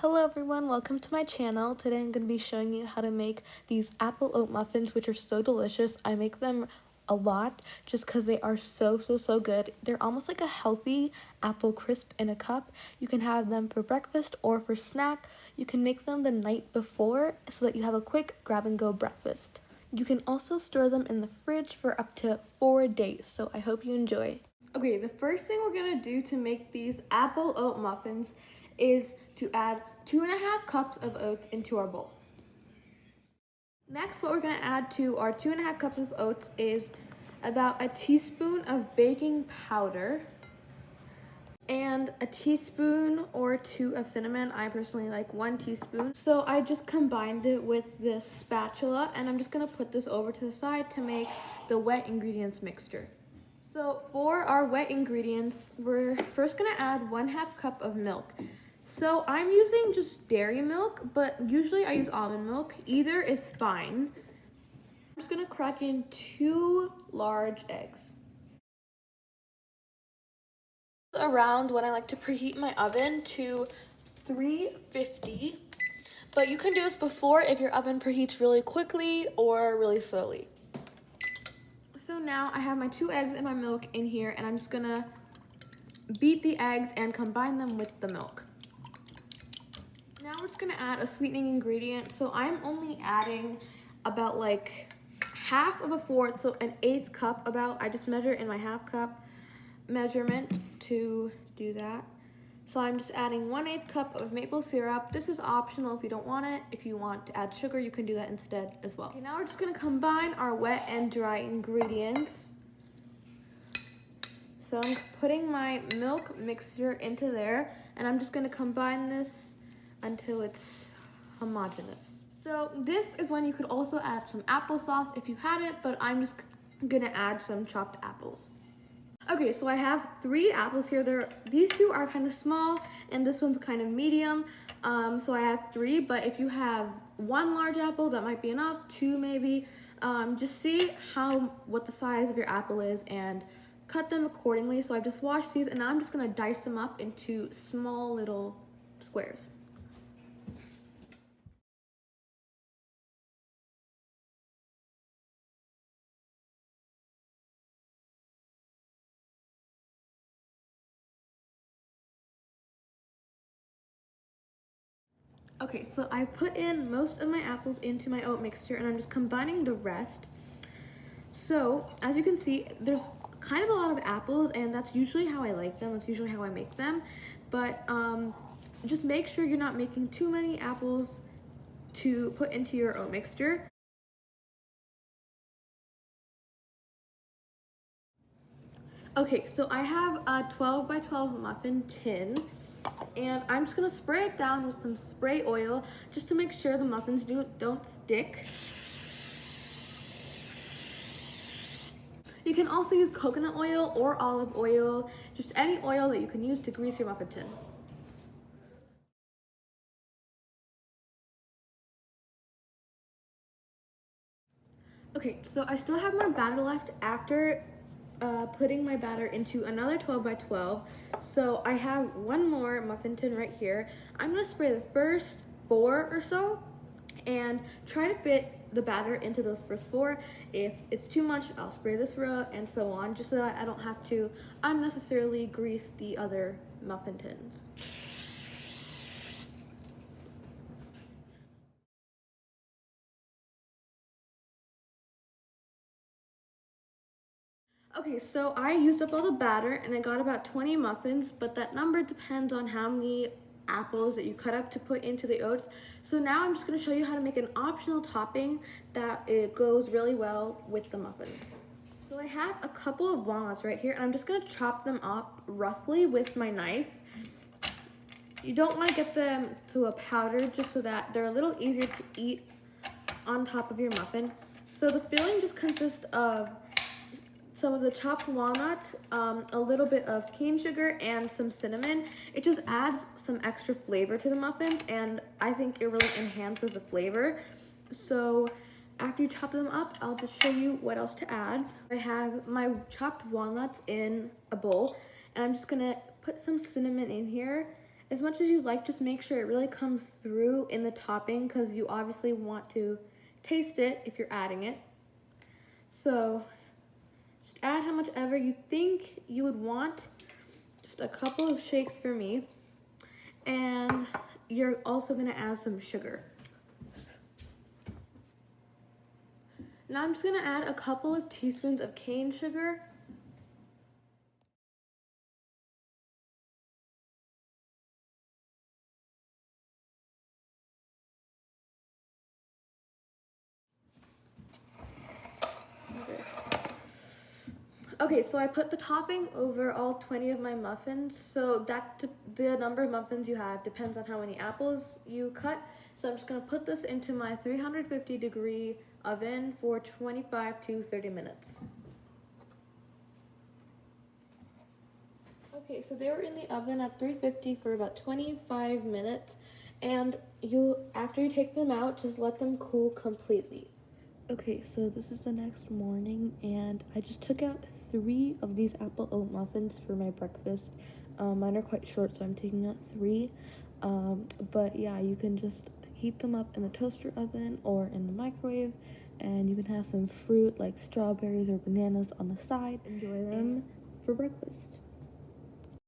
Hello everyone, welcome to my channel. Today I'm going to be showing you how to make these apple oat muffins, which are so delicious. I make them a lot just because they are so good. They're almost like a healthy apple crisp in a cup. You can have them for breakfast or for snack. You can make them the night before so that you have a quick grab and go breakfast. You can also store them in the fridge for up to 4 days, so I hope you enjoy. Okay, the first thing we're gonna do to make these apple oat muffins is to add 2.5 cups of oats into our bowl. Next, what we're gonna add to our 2.5 cups of oats is about a teaspoon of baking powder and a teaspoon or 2 of cinnamon. I personally like 1 teaspoon. So I just combined it with this spatula, and I'm just gonna put this over to the side to make the wet ingredients mixture. So for our wet ingredients, we're first gonna add 1/2 cup of milk. So I'm using just dairy milk, but usually I use almond milk. Either is fine. I'm just gonna crack in 2 large eggs. Around when I like to preheat my oven to 350, but you can do this before if your oven preheats really quickly or really slowly. So now I have my 2 eggs and my milk in here, and I'm just gonna beat the eggs and combine them with the milk. Now we're just gonna add a sweetening ingredient. So I'm only adding about like 1/4, so 1/8 cup about. I just measure in my 1/2 cup measurement to do that. So I'm just adding 1/8 cup of maple syrup. This is optional if you don't want it. If you want to add sugar, you can do that instead as well. Okay, now we're just gonna combine our wet and dry ingredients. So I'm putting my milk mixture into there, and I'm just gonna combine this until it's homogeneous. So this is when you could also add some applesauce if you had it, but I'm just gonna add some chopped apples. Okay, so I have 3 apples here. These 2 are kind of small, and this one's kind of medium. So I have 3, but if you have 1 large apple, that might be enough. 2 maybe. Just see what the size of your apple is and cut them accordingly. So I've just washed these, and now I'm just gonna dice them up into small little squares. Okay, so I put in most of my apples into my oat mixture, and I'm just combining the rest. So as you can see, there's kind of a lot of apples, and that's usually how I like them. That's usually how I make them. But just make sure you're not making too many apples to put into your oat mixture. Okay, so I have a 12 by 12 muffin tin, and I'm just gonna spray it down with some spray oil just to make sure the muffins don't stick. You can also use coconut oil or olive oil, just any oil that you can use to grease your muffin tin. Okay, so I still have more batter left after putting my batter into another 12 by 12. So I have 1 more muffin tin right here. I'm gonna spray the first 4 or so and try to fit the batter into those first 4. If it's too much, I'll spray this row and so on, just so that I don't have to unnecessarily grease the other muffin tins. Okay, so I used up all the batter and I got about 20 muffins, but that number depends on how many apples that you cut up to put into the oats. So now I'm just gonna show you how to make an optional topping that it goes really well with the muffins. So I have a couple of walnuts right here, and I'm just gonna chop them up roughly with my knife. You don't wanna get them to a powder, just so that they're a little easier to eat on top of your muffin. So the filling just consists of some of the chopped walnuts, a little bit of cane sugar, and some cinnamon. It just adds some extra flavor to the muffins, and I think it really enhances the flavor. So after you chop them up, I'll just show you what else to add. I have my chopped walnuts in a bowl, and I'm just gonna put some cinnamon in here, as much as you like, just make sure it really comes through in the topping because you obviously want to taste it if you're adding it. So just add how much ever you think you would want. Just a couple of shakes for me. And you're also gonna add some sugar. Now I'm just gonna add a couple of teaspoons of cane sugar. Okay, so I put the topping over all 20 of my muffins. So the number of muffins you have depends on how many apples you cut. So I'm just gonna put this into my 350-degree oven for 25 to 30 minutes. Okay, so they were in the oven at 350 for about 25 minutes. And after you take them out, just let them cool completely. Okay, so this is the next morning, and I just took out 3 of these apple oat muffins for my breakfast. Mine are quite short, so I'm taking out 3. But yeah, you can just heat them up in the toaster oven or in the microwave, and you can have some fruit like strawberries or bananas on the side. Enjoy them for breakfast.